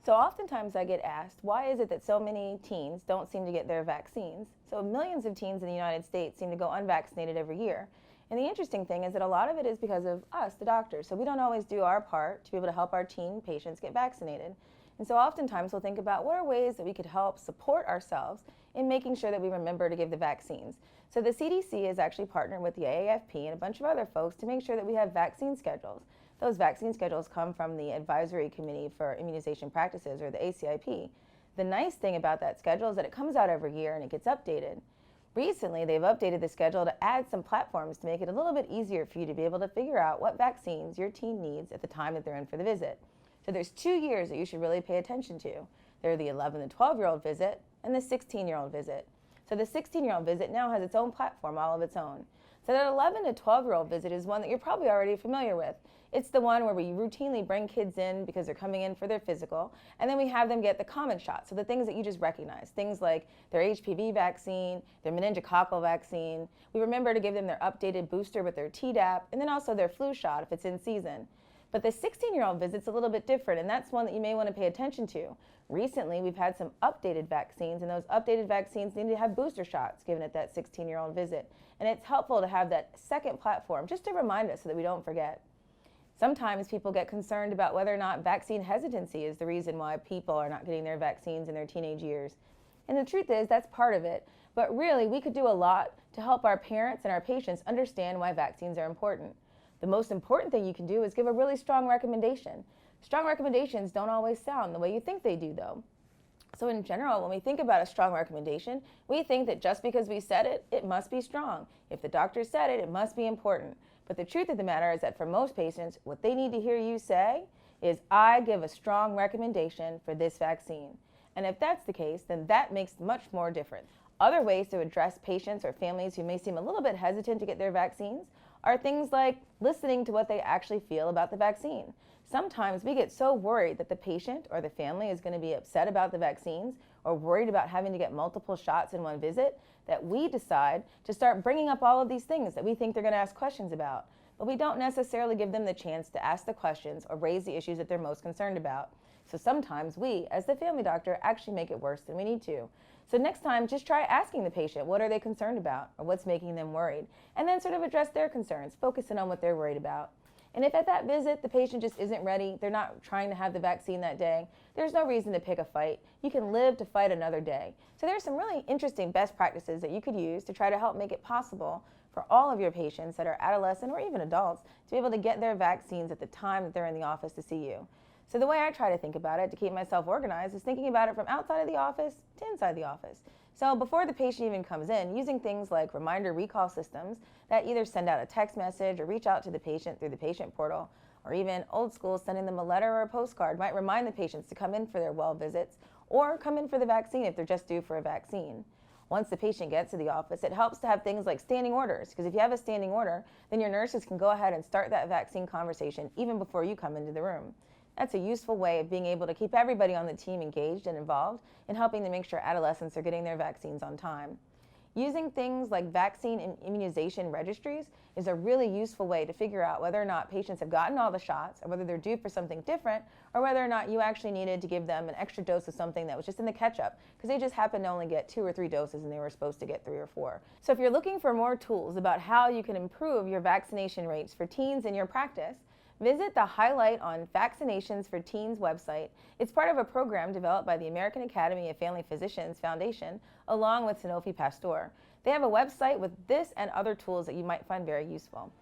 So oftentimes I get asked, why is it that so many teens don't seem to get their vaccines? So millions of teens in the United States seem to go unvaccinated every year. And the interesting thing is that a lot of it is because of us, the doctors. So we don't always do our part to be able to help our teen patients get vaccinated. And so oftentimes we'll think about what are ways that we could help support ourselves in making sure that we remember to give the vaccines. So the CDC has actually partnered with the AAFP and a bunch of other folks to make sure that we have vaccine schedules. Those vaccine schedules come from the Advisory Committee for Immunization Practices, or the ACIP. The nice thing about that schedule is that it comes out every year and it gets updated. Recently, they've updated the schedule to add some platforms to make it a little bit easier for you to be able to figure out what vaccines your teen needs at the time that they're in for the visit. So there's 2 years that you should really pay attention to. They're the 11 and 12-year-old visit and the 16-year-old visit. So the 16-year-old visit now has its own platform all of its own. So that 11 to 12-year-old visit is one that you're probably already familiar with. It's the one where we routinely bring kids in because they're coming in for their physical, and then we have them get the common shots, so the things that you just recognize, things like their HPV vaccine, their meningococcal vaccine. We remember to give them their updated booster with their Tdap, and then also their flu shot if it's in season. But the 16-year-old visit's a little bit different, and that's one that you may want to pay attention to. Recently, we've had some updated vaccines, and those updated vaccines need to have booster shots given at that 16-year-old visit. And it's helpful to have that second platform just to remind us so that we don't forget. Sometimes people get concerned about whether or not vaccine hesitancy is the reason why people are not getting their vaccines in their teenage years. And the truth is, that's part of it. But really, we could do a lot to help our parents and our patients understand why vaccines are important. The most important thing you can do is give a really strong recommendation. Strong recommendations don't always sound the way you think they do, though. So in general, when we think about a strong recommendation, we think that just because we said it, it must be strong. If the doctor said it, it must be important. But the truth of the matter is that for most patients, what they need to hear you say is, I give a strong recommendation for this vaccine. And if that's the case, then that makes much more difference. Other ways to address patients or families who may seem a little bit hesitant to get their vaccines are things like listening to what they actually feel about the vaccine. Sometimes we get so worried that the patient or the family is going to be upset about the vaccines or worried about having to get multiple shots in one visit that we decide to start bringing up all of these things that we think they're going to ask questions about. But we don't necessarily give them the chance to ask the questions or raise the issues that they're most concerned about. So sometimes we, as the family doctor, actually make it worse than we need to. So next time, just try asking the patient, what are they concerned about or what's making them worried? And then sort of address their concerns, focusing on what they're worried about. And if at that visit the patient just isn't ready, they're not trying to have the vaccine that day, there's no reason to pick a fight. You can live to fight another day. So there's some really interesting best practices that you could use to try to help make it possible for all of your patients that are adolescent or even adults to be able to get their vaccines at the time that they're in the office to see you. So the way I try to think about it to keep myself organized is thinking about it from outside of the office to inside the office. So before the patient even comes in, using things like reminder recall systems that either send out a text message or reach out to the patient through the patient portal, or even old school sending them a letter or a postcard might remind the patients to come in for their well visits or come in for the vaccine if they're just due for a vaccine. Once the patient gets to the office, it helps to have things like standing orders, because if you have a standing order, then your nurses can go ahead and start that vaccine conversation even before you come into the room. That's a useful way of being able to keep everybody on the team engaged and involved in helping to make sure adolescents are getting their vaccines on time. Using things like vaccine and immunization registries is a really useful way to figure out whether or not patients have gotten all the shots or whether they're due for something different or whether or not you actually needed to give them an extra dose of something that was just in the catch-up because they just happened to only get 2 or 3 doses and they were supposed to get 3 or 4. So if you're looking for more tools about how you can improve your vaccination rates for teens in your practice, visit the Highlight on Vaccinations for Teens website. It's part of a program developed by the American Academy of Family Physicians Foundation along with Sanofi Pasteur. They have a website with this and other tools that you might find very useful.